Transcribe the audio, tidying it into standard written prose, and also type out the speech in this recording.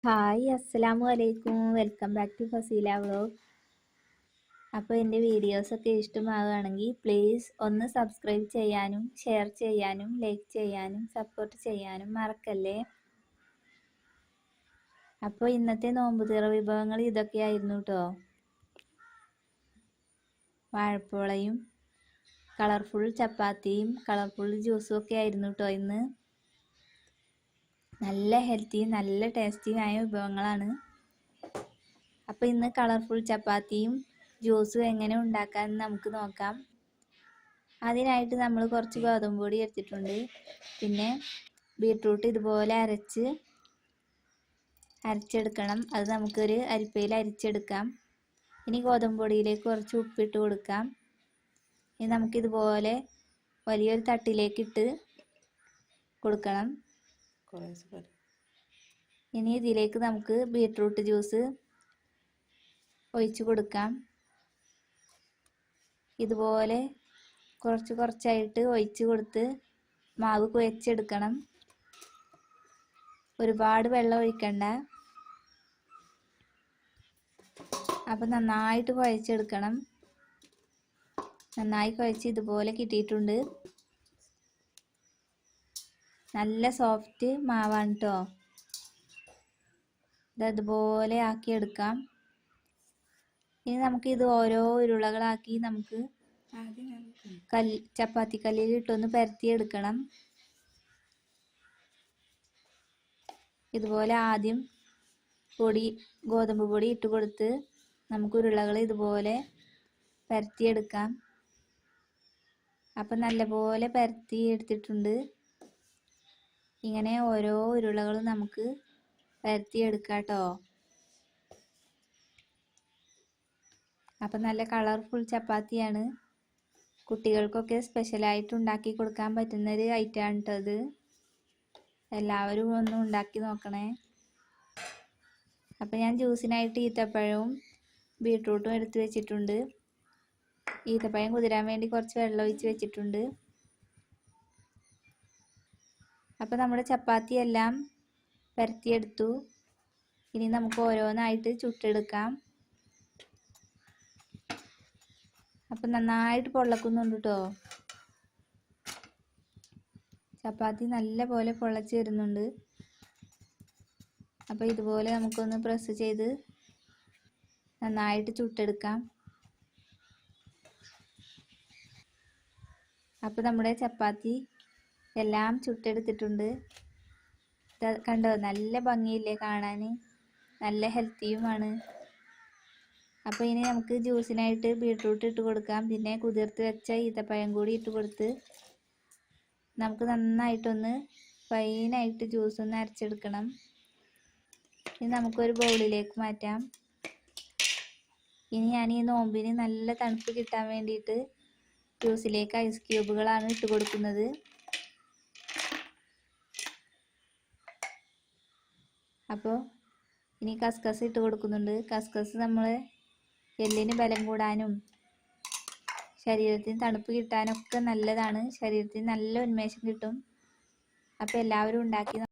Hi അസ്സലാമു അലൈക്കും. Welcome back to Faseela vlog. അപ്പോൾ എൻ്റെ വീഡിയോസൊക്കെ ഇഷ്ടമാവുകയാണെങ്കിൽ പ്ലീസ് ഒന്ന് സബ്സ്ക്രൈബ് ചെയ്യാനും ഷെയർ ചെയ്യാനും ലൈക്ക് ചെയ്യാനും സപ്പോർട്ട് ചെയ്യാനും മറക്കല്ലേ. അപ്പോൾ ഇന്നത്തെ നോമ്പുതുറ വിഭവങ്ങൾ ഇതൊക്കെയായിരുന്നു കേട്ടോ. വാഴപ്പോളയും കളർഫുൾ ചപ്പാത്തിയും കളർഫുൾ ജ്യൂസും ഒക്കെ ആയിരുന്നു കേട്ടോ ഇന്ന്. നല്ല ഹെൽത്തിയും നല്ല ടേസ്റ്റിയുമായ വിഭവങ്ങളാണ്. അപ്പോൾ ഇന്ന് കളർഫുൾ ചപ്പാത്തിയും ജ്യൂസും എങ്ങനെ ഉണ്ടാക്കാമെന്ന് നമുക്ക് നോക്കാം. അതിനായിട്ട് നമ്മൾ കുറച്ച് ഗോതമ്പ് പൊടി എടുത്തിട്ടുണ്ട്. പിന്നെ ബീട്രൂട്ട് ഇതുപോലെ അരച്ചെടുക്കണം. അത് നമുക്കൊരു അരിപ്പയിൽ അരിച്ചെടുക്കാം. ഇനി ഗോതമ്പ് പൊടിയിലേക്ക് കുറച്ച് ഉപ്പിട്ട് കൊടുക്കാം. ഇനി നമുക്കിതുപോലെ വലിയൊരു തട്ടിലേക്കിട്ട് കൊടുക്കണം. ഇനി ഇതിലേക്ക് നമുക്ക് ബീട്രൂട്ട് ജ്യൂസ് ഒഴിച്ച് കൊടുക്കാം. ഇതുപോലെ കുറച്ച് കുറച്ചായിട്ട് ഒഴിച്ച് കൊടുത്ത് മാവ് കുഴച്ചെടുക്കണം. ഒരുപാട് വെള്ളം ഒഴിക്കണ്ട. അപ്പം നന്നായിട്ട് കുഴച്ചെടുക്കണം. നന്നായി കുഴച്ച് ഇതുപോലെ കിട്ടിയിട്ടുണ്ട്. നല്ല സോഫ്റ്റ് മാവാണ് കേട്ടോ. ഇതുപോലെ ആക്കിയെടുക്കാം. ഇനി നമുക്കിത് ഓരോ ഉരുളകളാക്കി നമുക്ക് ചപ്പാത്തി കല്ലിൽ ഇട്ടൊന്ന് പരത്തിയെടുക്കണം. ഇതുപോലെ ആദ്യം ഗോതമ്പ് പൊടി ഇട്ട് കൊടുത്ത് നമുക്ക് ഉരുളകൾ ഇതുപോലെ പരത്തിയെടുക്കാം. അപ്പം നല്ലപോലെ പരത്തി എടുത്തിട്ടുണ്ട്. ഇങ്ങനെ ഓരോ ഉരുളകളും നമുക്ക് പരത്തിയെടുക്കാം കേട്ടോ. അപ്പം നല്ല കളർഫുൾ ചപ്പാത്തിയാണ്. കുട്ടികൾക്കൊക്കെ സ്പെഷ്യലായിട്ട് ഉണ്ടാക്കി കൊടുക്കാൻ പറ്റുന്നൊരു ഐറ്റമാണ് കേട്ടോ ഇത്. എല്ലാവരും ഒന്ന് ഉണ്ടാക്കി നോക്കണേ. അപ്പം ഞാൻ ജ്യൂസിനായിട്ട് ഈത്തപ്പഴവും ബീട്രൂട്ടും എടുത്ത് വെച്ചിട്ടുണ്ട്. ഈത്തപ്പഴം കുതിരാൻ വേണ്ടി കുറച്ച് വെള്ളം ഒഴിച്ച് വെച്ചിട്ടുണ്ട്. അപ്പം നമ്മുടെ ചപ്പാത്തി എല്ലാം പരത്തിയെടുത്തു. ഇനി നമുക്ക് ഓരോന്നായിട്ട് ചുട്ടെടുക്കാം. അപ്പം നന്നായിട്ട് പൊള്ളക്കുന്നുണ്ട് കേട്ടോ. ചപ്പാത്തി നല്ല പോലെ പൊള്ളച്ച് വരുന്നുണ്ട്. അപ്പോൾ ഇതുപോലെ നമുക്കൊന്ന് പ്രസ് ചെയ്ത് നന്നായിട്ട് ചുട്ടെടുക്കാം. അപ്പോൾ നമ്മുടെ ചപ്പാത്തി എല്ലാം ചുട്ടെടുത്തിട്ടുണ്ട്. കണ്ടോ, നല്ല ഭംഗിയില്ലേ കാണാൻ, നല്ല ഹെൽത്തിയുമാണ്. അപ്പോൾ ഇനി നമുക്ക് ജ്യൂസിനായിട്ട് ബീട്രൂട്ട് ഇട്ട് കൊടുക്കാം. പിന്നെ കുതിർത്ത് വെച്ച ഈത്തപ്പഴം കൂടി ഇട്ട് കൊടുത്ത് നമുക്ക് നന്നായിട്ടൊന്ന് ഫൈനായിട്ട് ജ്യൂസ് ഒന്ന് അരച്ചെടുക്കണം. ഇനി നമുക്കൊരു ബൗളിലേക്ക് മാറ്റാം. ഇനി ഞാൻ ഈ നോമ്പിന് നല്ല തണുപ്പ് കിട്ടാൻ വേണ്ടിയിട്ട് ജ്യൂസിലേക്ക് ഐസ് ക്യൂബുകളാണ് ഇട്ട് കൊടുക്കുന്നത്. അപ്പോൾ ഇനി കസ്കസ് ഇട്ട് കൊടുക്കുന്നുണ്ട്. കസ്കസ് നമ്മൾ എല്ലിന് ബലം കൂടാനും ശരീരത്തിന് തണുപ്പ് കിട്ടാനൊക്കെ നല്ലതാണ്. ശരീരത്തിന് നല്ല ഉന്മേഷം കിട്ടും. അപ്പോൾ എല്ലാവരും ഉണ്ടാക്കി